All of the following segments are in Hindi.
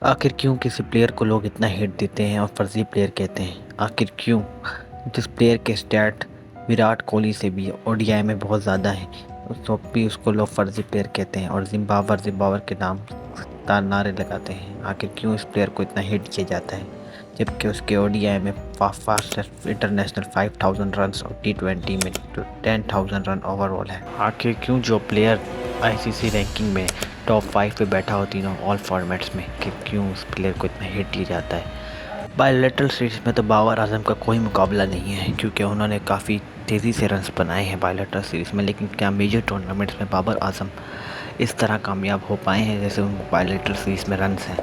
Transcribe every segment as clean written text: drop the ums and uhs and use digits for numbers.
आखिर क्यों किसी प्लेयर को लोग इतना हिट देते हैं और फर्जी प्लेयर कहते हैं? आखिर क्यों जिस प्लेयर के स्टैट विराट कोहली से भी ओडीआई में बहुत ज़्यादा है तो भी उसको लोग फर्जी प्लेयर कहते हैं और जिम्बाबर के नाम नारे लगाते हैं? आखिर क्यों इस प्लेयर को इतना हिट किया जाता है जबकि उसके ओडीआई में फास्टेस्ट इंटरनेशनल 5000 रन और T20 में 10,000 रन ओवरऑल है? आखिर क्यों जो प्लेयर आईसीसी रैंकिंग में टॉप 5 पे बैठा हो तीनों ऑल फॉर्मेट्स में, कि क्यों उस प्लेयर को इतना हिट किया जाता है? बायलैटरल सीरीज में तो बाबर आजम का कोई मुकाबला नहीं है क्योंकि उन्होंने काफ़ी तेज़ी से रन्स बनाए हैं बायलैटरल सीरीज में, लेकिन क्या मेजर टूर्नामेंट्स में बाबर आजम इस तरह कामयाब हो पाए हैं जैसे उन बायलैटरल सीरीज में रन्स हैं?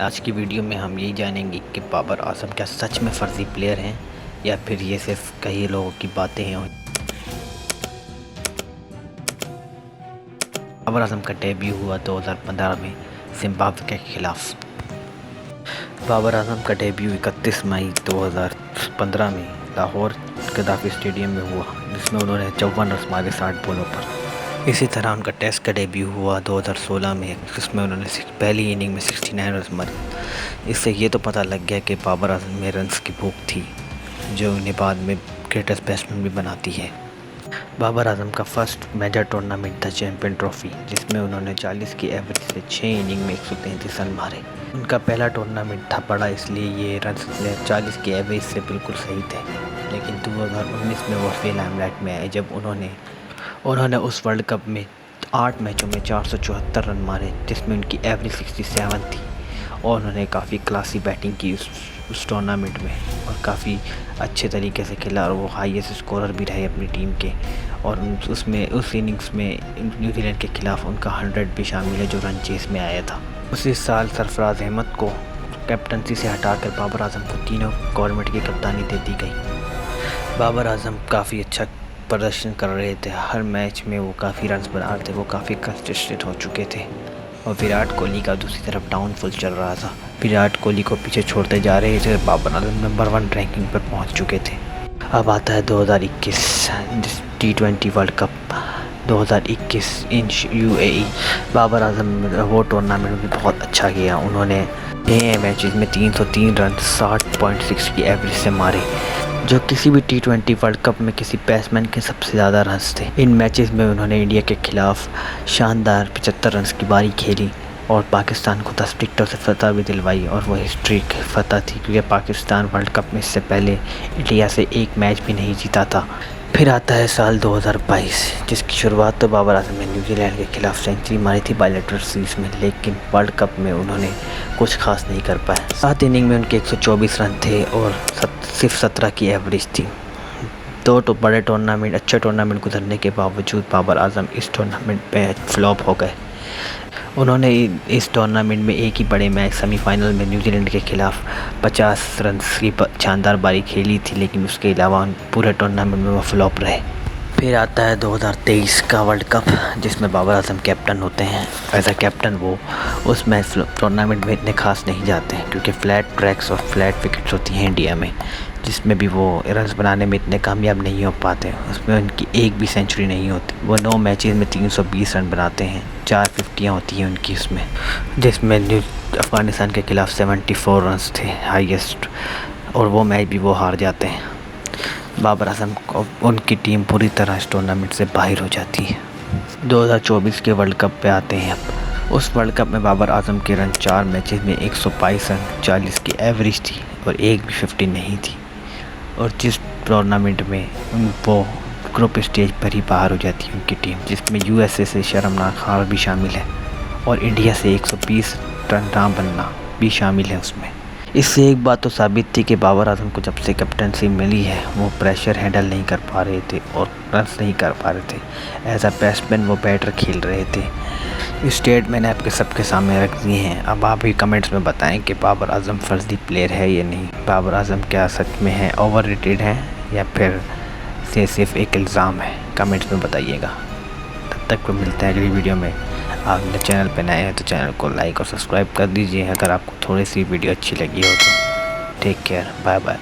आज की वीडियो में हम यही जानेंगे कि बाबर आजम क्या सच में फर्जी प्लेयर हैं या फिर ये सिर्फ कई लोगों की बातें हैं। बाबर आजम का डेब्यू हुआ 2015 में जिम्बाब्वे के खिलाफ। बाबर आजम का डेब्यू 31 मई 2015 में लाहौर गद्दाफी स्टेडियम में हुआ, जिसमें उन्होंने 54 रन मारे 60 बॉलों पर। इसी तरह उनका टेस्ट का डेब्यू हुआ 2016 में, जिसमें उन्होंने पहली इनिंग में 69 रन मारे। इससे ये तो पता लग गया कि बाबर आजम में रन्स की भूख थी, जो उन्हें बाद में ग्रेटेस्ट बैट्समैन भी बनाती है। बाबर आजम का फर्स्ट मेजर टूर्नामेंट था चैंपियन ट्रॉफी, जिसमें उन्होंने 40 की एवरेज से 6 इनिंग में 133 रन मारे। उनका पहला टूर्नामेंट था बड़ा, इसलिए ये रन 40 की एवरेज से बिल्कुल सही थे, लेकिन 2019 में वो फिर लाइमलाइट में आए जब उन्होंने उस वर्ल्ड कप में 8 मैचों में 474 रन मारे, जिसमें उनकी एवरेज 67 थी और उन्होंने काफ़ी क्लासी बैटिंग की उस टूर्नामेंट में और काफ़ी अच्छे तरीके से खेला और वो हाईएस्ट स्कोरर भी रहे अपनी टीम के। और उस इनिंग्स में न्यूजीलैंड के खिलाफ उनका 100 भी शामिल है जो रन चेस में आया था। उसी साल सरफराज अहमद को कैप्टनसी से हटाकर बाबर आजम को तीनों गवर्नमेंट की कप्तानी दे दी गई। बाबर आजम काफ़ी अच्छा प्रदर्शन कर रहे थे, हर मैच में वो काफ़ी रन बना रहे थे, वो काफ़ी कंसिस्टेंट हो चुके थे। और विराट कोहली का दूसरी तरफ डाउनफॉल चल रहा था, विराट कोहली को पीछे छोड़ते जा रहे थे, बाबर आजम नंबर 1 रैंकिंग पर पहुंच चुके थे। अब आता है 2021 T20 वर्ल्ड कप 2021 इन UAE। बाबर आजम वो टूर्नामेंट भी बहुत अच्छा किया, उन्होंने 6 मैचेस में 303 रन 60.6 की एवरेज से मारे, जो किसी भी T20 वर्ल्ड कप में किसी बैट्समैन के सबसे ज़्यादा रन्स थे। इन मैचेस में उन्होंने इंडिया के खिलाफ शानदार 75 रन की बारी खेली और पाकिस्तान को 10 विकेटों से फतह भी दिलवाई, और वो हिस्ट्री की फतह थी क्योंकि पाकिस्तान वर्ल्ड कप में इससे पहले इंडिया से एक मैच भी नहीं जीता था। फिर आता है साल 2022, जिसकी शुरुआत तो बाबर आजम ने न्यूजीलैंड के खिलाफ सेंचुरी मारी थी बायलैटरल सीरीज में, लेकिन वर्ल्ड कप में उन्होंने कुछ खास नहीं कर पाए। 7 इनिंग में उनके 124 रन थे और सिर्फ 17 की एवरेज थी। बड़े टूर्नामेंट, अच्छे टूर्नामेंट गुजरने के बावजूद बाबर आजम इस टूर्नामेंट पे फ्लॉप हो गए। उन्होंने इस टूर्नामेंट में एक ही बड़े मैच सेमीफाइनल में न्यूजीलैंड के खिलाफ 50 रन की शानदार बारी खेली थी, लेकिन उसके अलावा पूरे टूर्नामेंट में वो फ्लॉप रहे। फिर आता है 2023 का वर्ल्ड कप, जिसमें बाबर आजम कैप्टन होते हैं। एज अ कैप्टन वो उस मैच टूर्नामेंट में इतने खास नहीं जाते हैं क्योंकि फ्लैट ट्रैक्स और फ्लैट विकेट्स होती हैं इंडिया में, जिसमें भी वो रन्स बनाने में इतने कामयाब नहीं हो पाते। उसमें उनकी एक भी सेंचुरी नहीं होती। वो 9 मैचेस में 320 रन बनाते हैं, 4 50 होती हैं उनकी उसमें, जिसमें अफ़गानिस्तान के खिलाफ 74 रन थे हाईएस्ट, और वो मैच भी वो हार जाते हैं। बाबर आजम को उनकी टीम पूरी तरह इस टूर्नामेंट से बाहर हो जाती है। 2024 के वर्ल्ड कप पे आते हैं अब। उस वर्ल्ड कप में बाबर आजम के रन 4 मैचेस में 122 रन 40 की एवरेज थी और एक भी 50 नहीं थी, और जिस टूर्नामेंट में वो ग्रुप स्टेज पर ही बाहर हो जाती है उनकी टीम, जिसमें USA से शर्मनाक हार भी शामिल है और इंडिया से 120 रन ना बनना भी शामिल है उसमें। इससे एक बात तो साबित थी कि बाबर आजम को जब से कैप्टनसी मिली है वो प्रेशर हैंडल नहीं कर पा रहे थे और रन्स नहीं कर पा रहे थे। एज अ बैट्समैन वो बेटर खेल रहे थे। स्टेट मैंने आपके सबके सामने रख दिए हैं। अब आप भी कमेंट्स में बताएं कि बाबर आजम फर्जी प्लेयर है या नहीं। बाबर आजम क्या सच में है ओवररेटेड है या फिर ये सिर्फ एक इल्ज़ाम है? कमेंट्स में बताइएगा। तब तक मिलते हैं अगली वीडियो में। आप मेरे चैनल पर नए हैं तो चैनल को लाइक और सब्सक्राइब कर दीजिए अगर आपको थोड़ी सी वीडियो अच्छी लगी हो तो। Take care, bye bye.